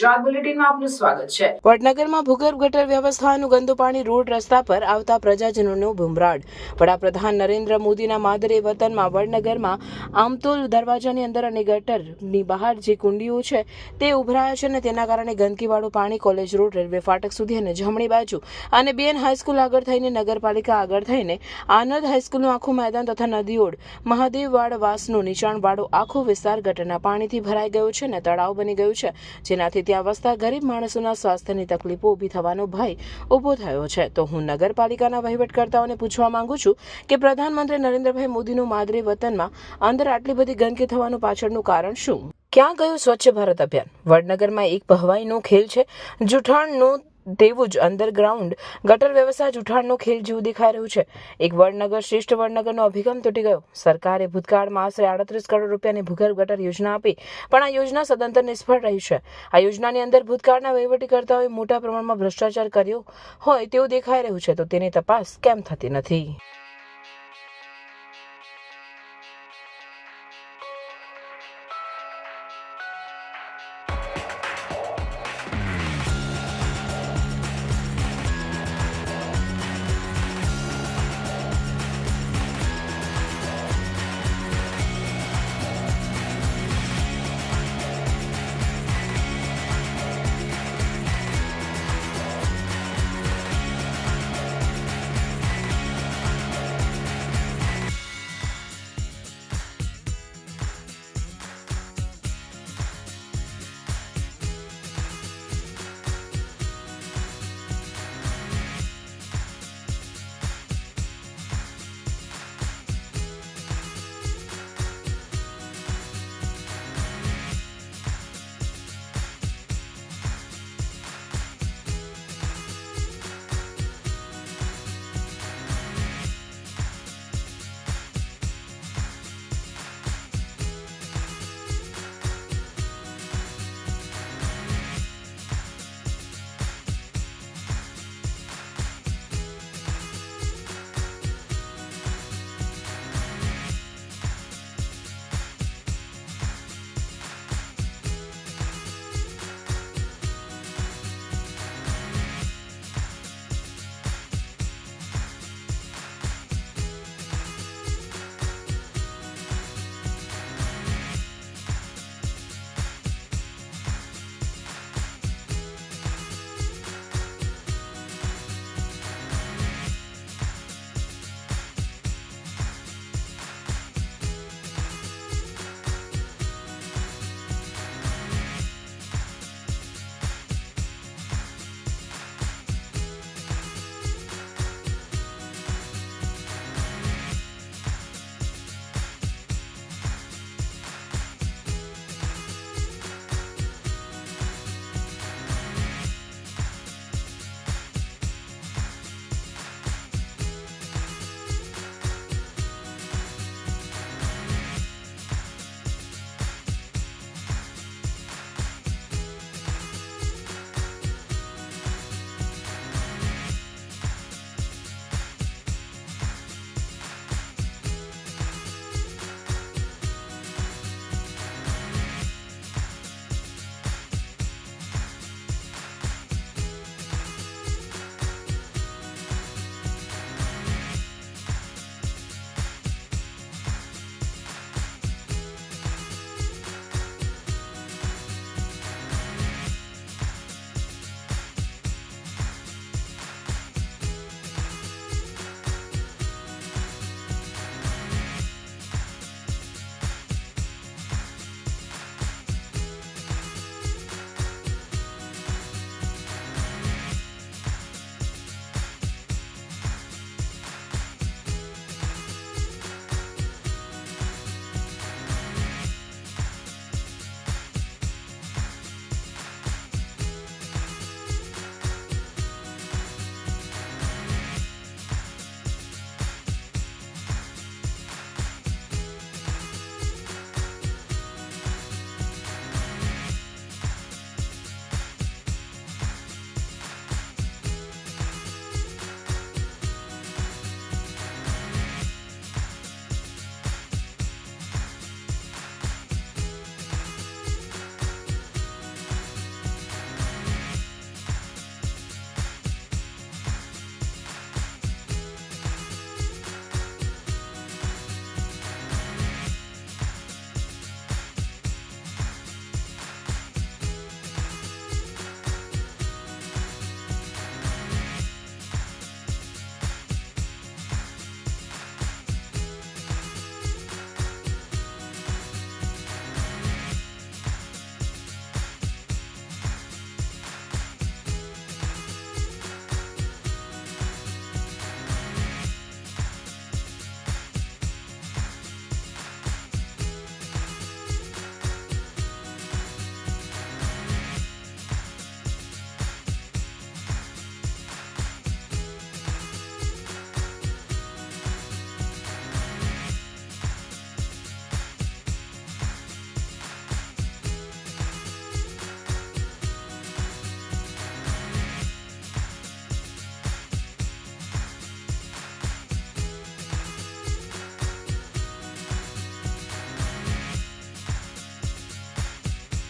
ગુજરાત બુલેટિનમાં આપનું સ્વાગત છે। વડનગરમાં ભૂગર્ભ ગટર વ્યવસ્થાનું ગંદુ પાણી રોડ રસ્તા પર આવતા પ્રજાજનોનો બુમરાડ। વડાપ્રધાન નરેન્દ્ર મોદીના માદરે વતનમાં વડનગરમાં આમતોલ દરવાજાની અંદર અને ગટરની બહાર જે કુંડીઓ છે તે ઉભરાયા છે અને તેના કારણે ગંદકીવાળું પાણી કોલેજ રોડ રેલવે ફાટક સુધી અને જમણી બાજુ અને બીએન હાઈસ્કૂલ આગળ થઈને નગરપાલિકા આગળ થઈને આનંદ હાઈસ્કૂલનું આખું મેદાન તથા નદીઓડ મહાદેવવાડ વાસનું નીચાણવાળો આખો વિસ્તાર ગટરના પાણીથી ભરાઈ ગયો છે અને તળાવ બની ગયું છે, જેનાથી ત્યાં વસતા ગરીબ માણસોના સ્વાસ્થ્યની તકલીફો ઊભી થવાનો ભય ઊભો થયો છે। તો હું નગરપાલિકાના વહીવટકર્તાઓને પૂછવા માંગુ છું કે પ્રધાનમંત્રી નરેન્દ્રભાઈ મોદીનું માદરે વતનમાં અંદર આટલી બધી ગંદકી થવાનું પાછળનું કારણ શું? ક્યાં ગયું સ્વચ્છ ભારત અભિયાન? વડનગરમાં એક ભવાઈનો ખેલ છે જૂઠાણનો, તેવું જ અંડરગ્રાઉન્ડ ગટર વ્યવસ્થા જૂઠાણનો ખેલ જેવું દેખાઈ રહ્યું છે। એક વડનગર શ્રેષ્ઠ વડનગરનો અભિગમ તૂટી ગયો। સરકારે ભૂતકાળમાં આશરે 38 કરોડ રૂપિયાની ભૂગર્ભ ગટર યોજના આપી, પણ આ યોજના સદંતર નિષ્ફળ રહી છે। આ યોજનાની અંદર ભૂતકાળના વહીવટીકર્તાઓએ મોટા પ્રમાણમાં ભ્રષ્ટાચાર કર્યો હોય તેવું દેખાઈ રહ્યું છે, તો તેની તપાસ કેમ થતી નથી?